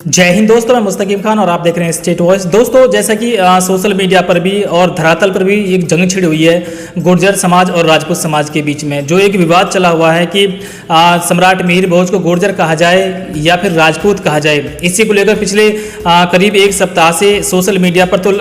जय हिंद दोस्तों, मैं मुस्तकीम खान और आप देख रहे हैं स्टेट वॉइस। दोस्तों, जैसा कि सोशल मीडिया पर भी और धरातल पर भी एक जंग छिड़ी हुई है गुर्जर समाज और राजपूत समाज के बीच में, जो एक विवाद चला हुआ है कि सम्राट मिहिर भोज को गुर्जर कहा जाए या फिर राजपूत कहा जाए। इसी को लेकर पिछले करीब एक सप्ताह से सोशल मीडिया पर तो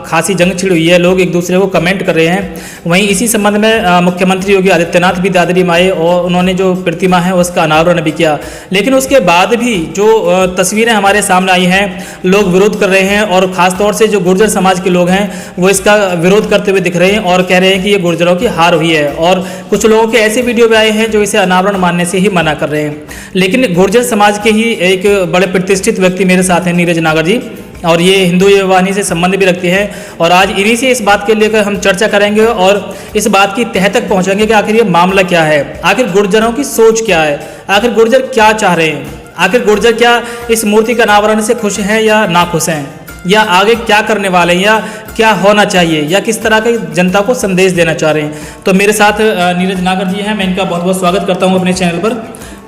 खासी जंग छिड़ी हुई है, लोग एक दूसरे को कमेंट कर रहे हैं। वहीं इसी संबंध में मुख्यमंत्री योगी आदित्यनाथ भी दादरी में आए और उन्होंने जो प्रतिमा है उसका अनावरण भी किया। लेकिन उसके बाद भी जो तस्वीरें हमारे सामने आई हैं, लोग विरोध कर रहे हैं और खासतौर से जो गुर्जर समाज के लोग हैं वो इसका विरोध करते हुए दिख रहे हैं और कह रहे हैं कि ये गुर्जरों की हार हुई है। और कुछ लोगों के ऐसे वीडियो भी आए हैं जो इसे अनावरण मानने से ही मना कर रहे हैं। लेकिन गुर्जर समाज के ही एक बड़े प्रतिष्ठित व्यक्ति मेरे साथ हैं, नीरज नागर जी, और ये हिंदू वाहिनी से संबंध भी रखते हैं। और आज इन्हीं से इस बात के लेकर हम चर्चा करेंगे और इस बात की तह तक पहुंचेंगे कि आखिर ये मामला क्या है, आखिर गुर्जरों की सोच क्या है, आखिर गुर्जर क्या चाह रहे हैं, आखिर गुर्जर क्या इस मूर्ति का अनावरण से खुश हैं या नाखुश हैं, या आगे क्या करने वाले हैं, या क्या होना चाहिए, या किस तरह के जनता को संदेश देना चाह रहे हैं। तो मेरे साथ नीरज नागर जी हैं, मैं इनका बहुत बहुत स्वागत करता हूं अपने चैनल पर।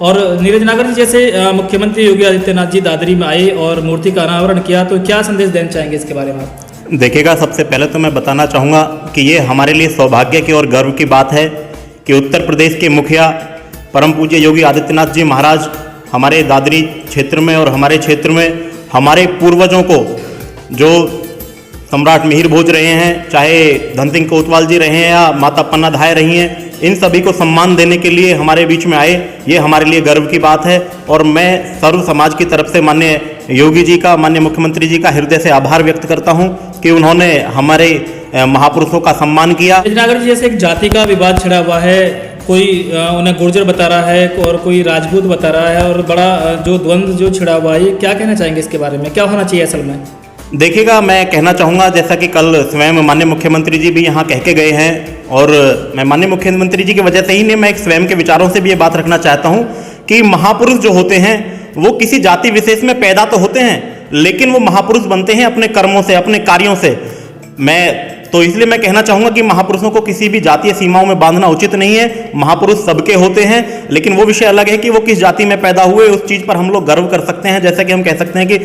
और नीरज नागर जी, जैसे मुख्यमंत्री योगी आदित्यनाथ जी दादरी में आए और मूर्ति का अनावरण किया, तो क्या संदेश देना चाहेंगे इसके बारे में आप? देखिएगा, सबसे पहले तो मैं बताना चाहूँगा कि ये हमारे लिए सौभाग्य की और गर्व की बात है कि उत्तर प्रदेश के मुखिया परम पूज्य योगी आदित्यनाथ जी महाराज हमारे दादरी क्षेत्र में और हमारे क्षेत्र में हमारे पूर्वजों को, जो सम्राट मिहिर भोज रहे हैं, चाहे धन सिंह कोतवाल जी रहे हैं या माता पन्ना धाय रही हैं, इन सभी को सम्मान देने के लिए हमारे बीच में आए। ये हमारे लिए गर्व की बात है और मैं सर्व समाज की तरफ से माननीय योगी जी का, माननीय मुख्यमंत्री जी का हृदय से आभार व्यक्त करता हूं कि उन्होंने हमारे महापुरुषों का सम्मान किया। नागर जी, जैसे एक जाति का विवाद छिड़ा हुआ है, कोई उन्हें गुर्जर बता रहा है और कोई राजपूत बता रहा है, और बड़ा जो द्वंद्व जो छिड़ा हुआ है, ये क्या कहना चाहेंगे इसके बारे में, क्या होना चाहिए असल में? देखिएगा, मैं कहना चाहूँगा, जैसा कि कल स्वयं माननीय मुख्यमंत्री जी भी यहाँ कह के गए हैं, और मैं माननीय मुख्यमंत्री जी की वजह से ही नहीं, मैं एक स्वयं के विचारों से भी ये बात रखना चाहता हूँ कि महापुरुष जो होते हैं वो किसी जाति विशेष में पैदा तो होते हैं, लेकिन वो महापुरुष बनते हैं अपने कर्मों से, अपने कार्यों से। तो इसलिए मैं कहना चाहूँगा कि महापुरुषों को किसी भी जातीय सीमाओं में बांधना उचित नहीं है। महापुरुष सबके होते हैं, लेकिन वो विषय अलग है कि वो किस जाति में पैदा हुए, उस चीज़ पर हम लोग गर्व कर सकते हैं। जैसा कि हम कह सकते हैं कि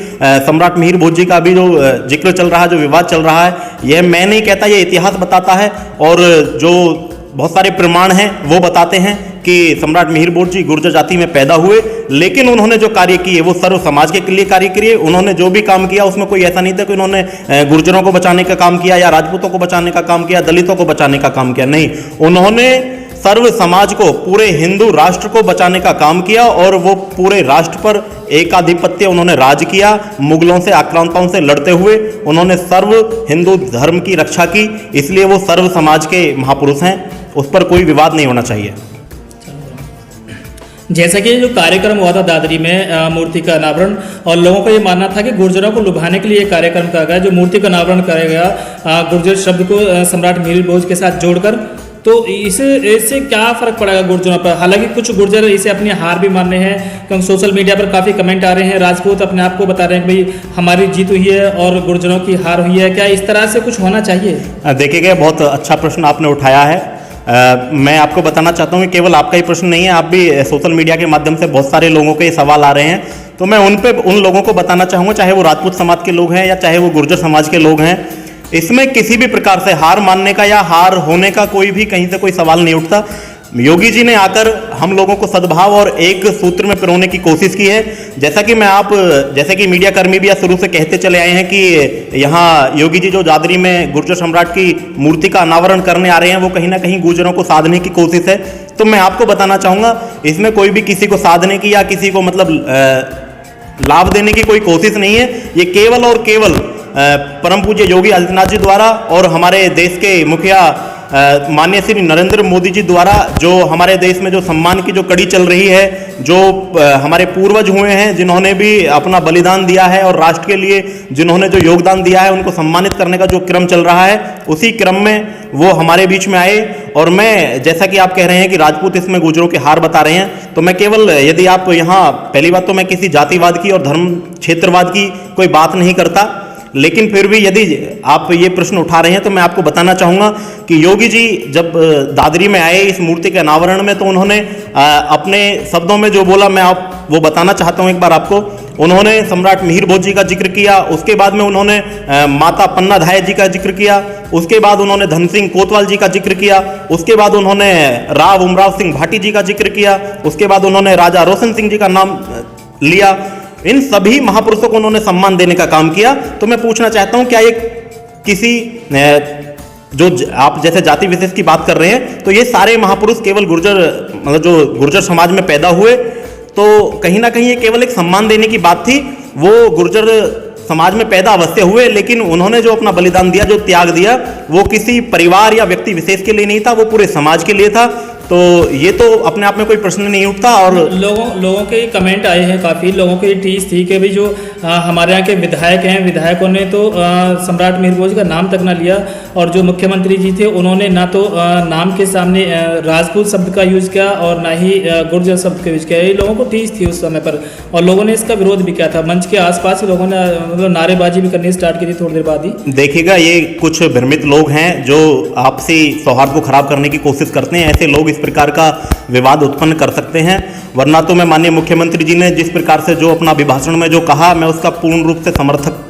सम्राट मिहिर भोज जी का भी जो जिक्र चल रहा है, जो विवाद चल रहा है, यह मैं नहीं कहता, ये इतिहास बताता है और जो बहुत सारे प्रमाण हैं वो बताते हैं कि सम्राट मिहिर भोज जी गुर्जर जाति में पैदा हुए, लेकिन उन्होंने जो कार्य किए वो सर्व समाज के लिए कार्य किए। उन्होंने जो भी काम किया उसमें कोई ऐसा नहीं था कि उन्होंने गुर्जरों को बचाने का काम किया या राजपूतों को बचाने का काम किया, दलितों को बचाने का काम किया, नहीं, उन्होंने सर्व समाज को, पूरे हिंदू राष्ट्र को बचाने का काम किया और वो पूरे राष्ट्र पर एकाधिपत्य उन्होंने राज किया। मुगलों से, आक्रांताओं से लड़ते हुए उन्होंने सर्व हिंदू धर्म की रक्षा की, इसलिए वो सर्व समाज के महापुरुष हैं, उस पर कोई विवाद नहीं होना चाहिए। जैसा कि जो कार्यक्रम हुआ था दादरी में मूर्ति का अनावरण, और लोगों का ये मानना था कि गुर्जरों को लुभाने के लिए कार्यक्रम किया गया, जो मूर्ति का अनावरण किया गया गुर्जर शब्द को सम्राट मिहिर भोज के साथ जोड़कर, तो इससे क्या फर्क पड़ेगा गुर्जरों पर? हालांकि कुछ गुर्जर इसे अपनी हार भी मान रहे हैं, क्योंकि सोशल मीडिया पर काफ़ी कमेंट आ रहे हैं, राजपूत अपने आप को बता रहे हैं कि भाई हमारी जीत हुई है और गुर्जरों की हार हुई है। क्या इस तरह से कुछ होना चाहिए? देखिएगा, बहुत अच्छा प्रश्न आपने उठाया है। मैं आपको बताना चाहता हूँ कि केवल आपका ही प्रश्न नहीं है, आप भी सोशल मीडिया के माध्यम से बहुत सारे लोगों के सवाल आ रहे हैं, तो मैं उन लोगों को बताना चाहूँगा, चाहे वो राजपूत समाज के लोग हैं या चाहे वो गुर्जर समाज के लोग हैं, इसमें किसी भी प्रकार से हार मानने का या हार होने का कोई भी कहीं से कोई सवाल नहीं उठता। योगी जी ने आकर हम लोगों को सद्भाव और एक सूत्र में पिरोने की कोशिश की है। जैसा कि मीडिया कर्मी भी शुरू से कहते चले आए हैं कि यहाँ योगी जी जो दादरी में गुर्जर सम्राट की मूर्ति का अनावरण करने आ रहे हैं, वो कहीं ना कहीं गुर्जरों को साधने की कोशिश है। तो मैं आपको बताना चाहूँगा, इसमें कोई भी किसी को साधने की या किसी को लाभ देने की कोई कोशिश नहीं है। ये केवल और केवल परम पूज्य योगी आदित्यनाथ जी द्वारा और हमारे देश के मुखिया माननीय श्री नरेंद्र मोदी जी द्वारा, जो हमारे देश में जो सम्मान की जो कड़ी चल रही है, जो हमारे पूर्वज हुए हैं जिन्होंने भी अपना बलिदान दिया है और राष्ट्र के लिए जिन्होंने जो योगदान दिया है, उनको सम्मानित करने का जो क्रम चल रहा है, उसी क्रम में वो हमारे बीच में आए। और मैं, जैसा कि आप कह रहे हैं कि राजपूत इसमें गुर्जरों की हार बता रहे हैं, तो मैं केवल, यदि आप यहाँ, पहली बात तो मैं किसी जातिवाद की और धर्म क्षेत्रवाद की कोई बात नहीं करता, लेकिन फिर भी यदि आप ये प्रश्न उठा रहे हैं तो मैं आपको बताना चाहूँगा कि योगी जी जब दादरी में आए इस मूर्ति के अनावरण में, तो उन्होंने अपने शब्दों में जो बोला, मैं वो बताना चाहता हूँ एक बार आपको। उन्होंने सम्राट मिहिर भोज जी का जिक्र किया, उसके बाद में उन्होंने माता पन्ना धाय जी का जिक्र किया, उसके बाद उन्होंने धन सिंह कोतवाल जी का जिक्र किया, उसके बाद उन्होंने राव उमराव सिंह भाटी जी का जिक्र किया, उसके बाद उन्होंने राजा रोशन सिंह जी का नाम लिया। इन सभी महापुरुषों को उन्होंने सम्मान देने का काम किया। तो मैं पूछना चाहता हूं, क्या ये किसी आप जैसे जाति विशेष की बात कर रहे हैं, तो ये सारे महापुरुष केवल गुर्जर मतलब जो गुर्जर समाज में पैदा हुए, तो कहीं ना कहीं ये केवल एक सम्मान देने की बात थी। वो गुर्जर समाज में पैदा अवश्य हुए, लेकिन उन्होंने जो अपना बलिदान दिया, जो त्याग दिया, वो किसी परिवार या व्यक्ति विशेष के लिए नहीं था, वो पूरे समाज के लिए था। तो ये तो अपने आप में कोई प्रश्न नहीं उठता। और लोगों के कमेंट आए हैं, काफ़ी लोगों की टीस थी कि भाई जो हमारे यहाँ के विधायक हैं, विधायकों ने तो सम्राट मिहिर भोज का नाम तक ना लिया, और जो मुख्यमंत्री जी थे उन्होंने ना तो नाम के सामने राजपूत शब्द का यूज़ किया और ना ही गुर्जर शब्द का यूज़ किया। ये लोगों को टीस थी उस समय पर, और लोगों ने इसका विरोध भी किया था। मंच के आसपास लोगों ने मतलब नारेबाजी भी करनी स्टार्ट की थी थोड़ी देर बाद ही। देखिएगा, ये कुछ भ्रमित लोग हैं जो आपसी सौहार्द को खराब करने की कोशिश करते हैं। ऐसे लोग इस प्रकार का विवाद उत्पन्न कर सकते हैं, वरना तो मैं माननीय मुख्यमंत्री जी ने जिस प्रकार से जो अपना अभिभाषण में जो कहा, मैं उसका पूर्ण रूप से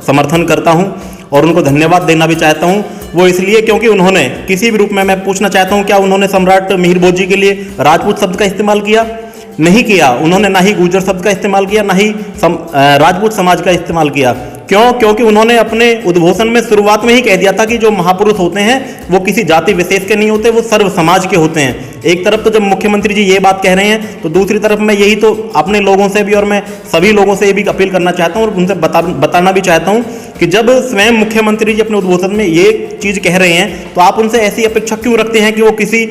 समर्थन करता हूं और उनको धन्यवाद देना भी चाहता हूं। वो इसलिए क्योंकि उन्होंने किसी भी रूप में, मैं पूछना चाहता हूं, क्या उन्होंने सम्राट मिहिर भोज जी के लिए राजपूत शब्द का इस्तेमाल किया? नहीं किया। उन्होंने ना ही गुर्जर शब्द का इस्तेमाल किया, ना ही राजपूत समाज का इस्तेमाल किया। क्यों? क्योंकि उन्होंने अपने उद्घोषण में शुरुआत में ही कह दिया था कि जो महापुरुष होते हैं वो किसी जाति विशेष के नहीं होते, वो सर्व समाज के होते हैं। एक तरफ तो जब मुख्यमंत्री जी ये बात कह रहे हैं, तो दूसरी तरफ मैं यही तो अपने लोगों से भी और मैं सभी लोगों से ये भी अपील करना चाहता हूँ और उनसे बताना भी चाहता हूँ कि जब स्वयं मुख्यमंत्री जी अपने उद्घोषण में ये चीज़ कह रहे हैं, तो आप उनसे ऐसी अपेक्षा क्यों रखते हैं कि वो किसी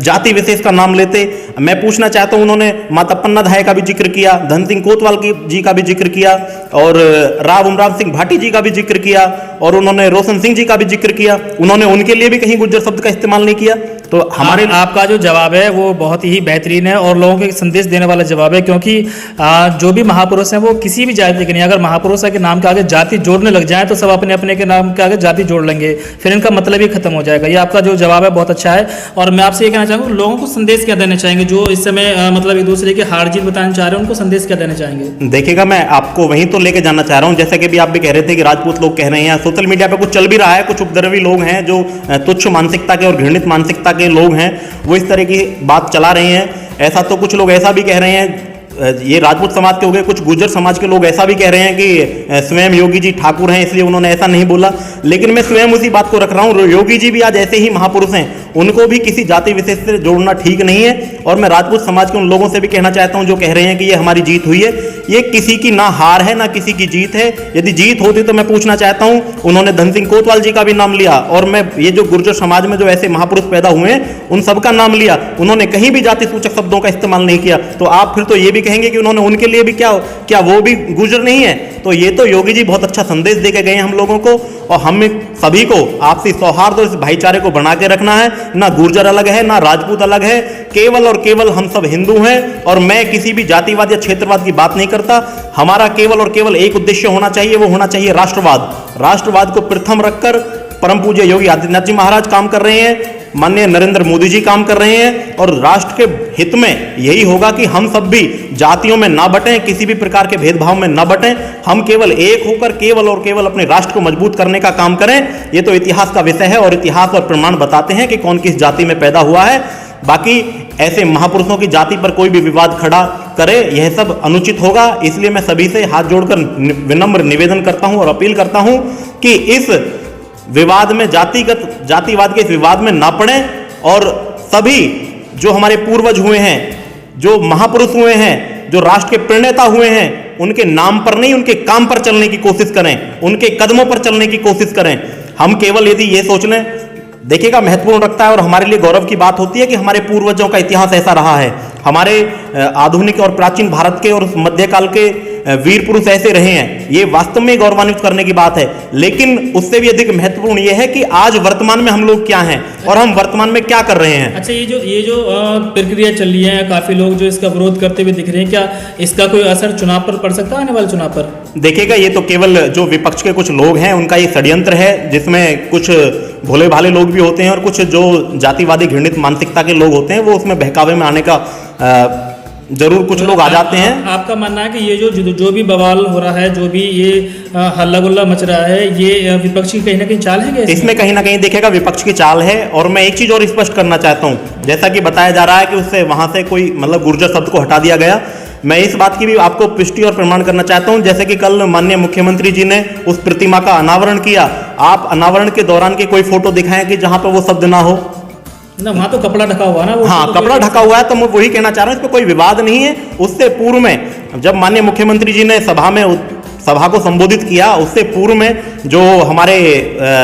जाति विशेष का नाम लेते? मैं पूछना चाहता हूँ, उन्होंने माता पन्ना धाय का भी जिक्र किया, धन सिंह कोतवाल जी का भी जिक्र किया, और राव उमराव सिंह भाटी जी का भी जिक्र किया, और उन्होंने रोशन सिंह जी का भी जिक्र किया। उन्होंने उनके लिए भी कहीं गुर्जर शब्द का इस्तेमाल नहीं किया। तो हमारे आपका जो जवाब है वो बहुत ही बेहतरीन है और लोगों के संदेश देने वाला जवाब है, क्योंकि जो भी महापुरुष हैं वो किसी भी जाति के नहीं। अगर महापुरुष के नाम के आगे जाति जोड़ने लग जाए तो सब अपने अपने के नाम के आगे जाति जोड़ लेंगे, फिर इनका मतलब ही खत्म हो जाएगा। ये आपका जो जवाब है बहुत अच्छा है। और मैं आपसे ये कहना चाहूँगा, लोगों को संदेश क्या देना चाहेंगे जो इस समय मतलब एक दूसरे की हार जीत बताना चाह रहे हैं, उनको संदेश क्या देना चाहेंगे? देखिएगा, मैं आपको वहीं तो लेके जाना चाह रहा हूँ। जैसे कि भी आप भी कह रहे थे कि राजपूत लोग कह रहे हैं, सोशल मीडिया पे कुछ चल भी रहा है, कुछ उपद्रवी लोग हैं जो तुच्छ मानसिकता के और घृणित मानसिकता के लोग हैं, वो इस तरह की बात चला रहे हैं। ऐसा तो कुछ लोग ऐसा भी कह रहे हैं, ये राजपूत समाज के हो गए, कुछ गुर्जर समाज के लोग ऐसा भी कह रहे हैं कि स्वयं योगी जी ठाकुर हैं इसलिए उन्होंने ऐसा नहीं बोला। लेकिन मैं स्वयं उसी बात को रख रहा हूँ, योगी जी भी आज ऐसे ही महापुरुष हैं, उनको भी किसी जाति विशेष से जोड़ना ठीक नहीं है। और मैं राजपूत समाज के उन लोगों से भी कहना चाहता हूँ जो कह रहे हैं कि ये हमारी जीत हुई है, ये किसी की ना हार है ना किसी की जीत है। यदि जीत होती तो मैं पूछना चाहता हूँ, उन्होंने धन सिंह कोतवाल जी का भी नाम लिया, और मैं ये जो गुर्जर समाज में जो ऐसे महापुरुष पैदा हुए हैं उन सबका नाम लिया, उन्होंने कहीं भी जाति सूचक शब्दों का इस्तेमाल नहीं किया। तो आप फिर तो ये भी कहेंगे कि उन्होंने उनके लिए भी क्या वो भी गुर्जर नहीं है? तो ये तो योगी जी बहुत अच्छा संदेश देके गए हैं हम लोगों को, और हम सभी को आपसी सौहार्द और इस भाईचारे को बना के रखना है। ना गुर्जर अलग है, ना राजपूत अलग है, केवल और केवल हम सब हिंदू हैं। और मैं किसी भी जातिवाद या क्षेत्रवाद की बात नहीं करता। हमारा केवल और केवल एक उद्देश्य होना चाहिए, वो होना चाहिए राष्ट्रवाद। राष्ट्रवाद को प्रथम रखकर परम पूज्य योगी आदित्यनाथ जी महाराज काम कर रहे हैं, माननीय नरेंद्र मोदी जी काम कर रहे हैं, और राष्ट्र के हित में यही होगा कि हम सब भी जातियों में ना बटें, किसी भी प्रकार के भेदभाव में ना बटें, हम केवल एक होकर केवल और केवल अपने राष्ट्र को मजबूत करने का काम करें। ये तो इतिहास का विषय है और इतिहास और प्रमाण बताते हैं कि कौन किस जाति में पैदा हुआ है। बाकी ऐसे महापुरुषों की जाति पर कोई भी विवाद खड़ा करे, यह सब अनुचित होगा। इसलिए मैं सभी से हाथ जोड़कर विनम्र निवेदन करता हूं और अपील करता हूं कि इस विवाद में जातिवाद के इस विवाद में ना पड़े, और सभी जो हमारे पूर्वज हुए हैं, जो महापुरुष हुए हैं, जो राष्ट्र के प्रणेता हुए हैं, उनके नाम पर नहीं उनके काम पर चलने की कोशिश करें, उनके कदमों पर चलने की कोशिश करें। हम केवल यदि ये सोच लें, देखिएगा महत्वपूर्ण रखता है और हमारे लिए गौरव की बात होती है कि हमारे पूर्वजों का इतिहास ऐसा रहा है, हमारे आधुनिक और प्राचीन भारत के और मध्यकाल के वीर पुरुष ऐसे रहे हैं, ये वास्तव में गौरवान्वित करने की बात है। लेकिन उससे भी अधिक महत्वपूर्ण ये है कि आज वर्तमान में हम लोग क्या हैं और हम वर्तमान में क्या कर रहे हैं। अच्छा, ये जो प्रक्रिया चल रही है, काफी लोग जो इसका विरोध करते हुए दिख रहे हैं, क्या इसका कोई असर चुनाव पर पड़ सकता है, आने वाले चुनाव पर? देखिएगा, ये तो केवल जो विपक्ष के कुछ लोग हैं उनका ये षड्यंत्र है, जिसमें कुछ भोले भाले लोग भी होते हैं और कुछ जो जातिवादी घृणित मानसिकता के लोग होते हैं वो उसमें बहकावे में आने का जरूर कुछ लोग आ जाते हैं। आपका मानना है कि ये जो भी बवाल हो रहा है, जो भी ये हल्ला गुल्ला मच रहा है, ये विपक्ष की कहीं ना कहीं चाल है क्या इसमें कहीं ना कहीं देखिएगा विपक्ष की चाल है। और मैं एक चीज और स्पष्ट करना चाहता हूं, जैसा कि बताया जा रहा है कि उससे वहां से कोई मतलब गुर्जर शब्द को हटा दिया गया, मैं इस बात की भी आपको पुष्टि और प्रमाण करना चाहता हूं। जैसे कि कल माननीय मुख्यमंत्री जी ने उस प्रतिमा का अनावरण किया, आप अनावरण के दौरान के कोई फोटो दिखाएं कि जहां पर वो शब्द ना हो ना, वहां तो कपड़ा ढका हुआ ना वो, हाँ, कपड़ा ढका हुआ है, तो मैं वही कहना चाह रहा हूं, इस पर कोई विवाद नहीं है। उससे पूर्व में जब माननीय मुख्यमंत्री जी ने सभा को संबोधित किया, उससे पूर्व में जो हमारे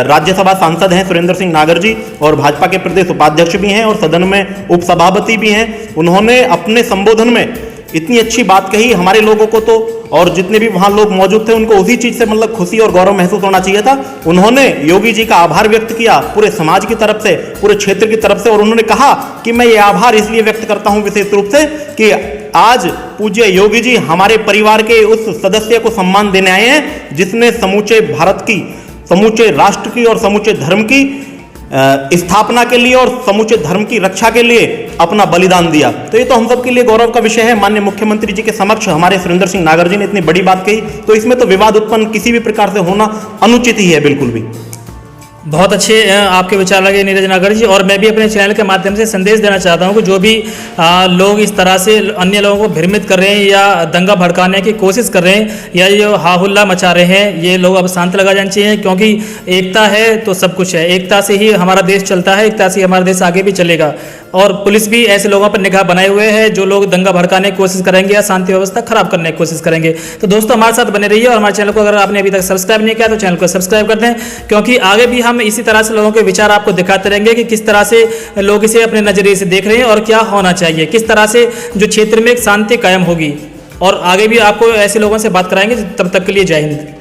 राज्यसभा सांसद हैं सुरेंद्र सिंह नागर जी और भाजपा के प्रदेश उपाध्यक्ष भी हैं और सदन में उपसभापति भी हैं, उन्होंने अपने संबोधन में इतनी अच्छी बात कही हमारे लोगों को तो, और जितने भी वहां लोग मौजूद थे उनको उसी चीज से मतलब खुशी और गौरव महसूस होना चाहिए था। उन्होंने योगी जी का आभार व्यक्त किया पूरे समाज की तरफ से, पूरे क्षेत्र की तरफ से, और उन्होंने कहा कि मैं ये आभार इसलिए व्यक्त करता हूं विशेष रूप से कि आज पूज्य योगी जी हमारे परिवार के उस सदस्य को सम्मान देने आए हैं जिसने समूचे भारत की, समूचे राष्ट्र की और समूचे धर्म की स्थापना के लिए और समूचे धर्म की रक्षा के लिए अपना बलिदान दिया। तो ये तो हम सब के लिए गौरव का विषय है। माननीय मुख्यमंत्री जी के समक्ष हमारे सुरेंद्र सिंह नागर जी ने इतनी बड़ी बात कही, तो इसमें तो विवाद उत्पन्न किसी भी प्रकार से होना अनुचित ही है, बिल्कुल भी। बहुत अच्छे आपके विचार लगे नीरज नागर जी। और मैं भी अपने चैनल के माध्यम से संदेश देना चाहता हूं कि जो भी लोग इस तरह से अन्य लोगों को भ्रमित कर रहे हैं या दंगा भड़काने की कोशिश कर रहे हैं या ये हाहुल्ला मचा रहे हैं, ये लोग अब शांत लगा जाना चाहिए, क्योंकि एकता है तो सब कुछ है। एकता से ही हमारा देश चलता है, एकता से हमारा देश आगे भी चलेगा। और पुलिस भी ऐसे लोगों पर निगाह बनाए हुए है जो लोग दंगा भड़काने की कोशिश करेंगे या शांति व्यवस्था खराब करने की कोशिश करेंगे। तो दोस्तों हमारे साथ बने रहिए और हमारे चैनल को अगर आपने अभी तक सब्सक्राइब नहीं किया तो चैनल को सब्सक्राइब कर दें, क्योंकि आगे भी हम इसी तरह से लोगों के विचार आपको दिखाते रहेंगे कि किस तरह से लोग इसे अपने नजरिए से देख रहे हैं और क्या होना चाहिए, किस तरह से जो क्षेत्र में एक शांति कायम होगी। और आगे भी आपको ऐसे लोगों से बात कराएंगे। तब तक के लिए जय हिंद।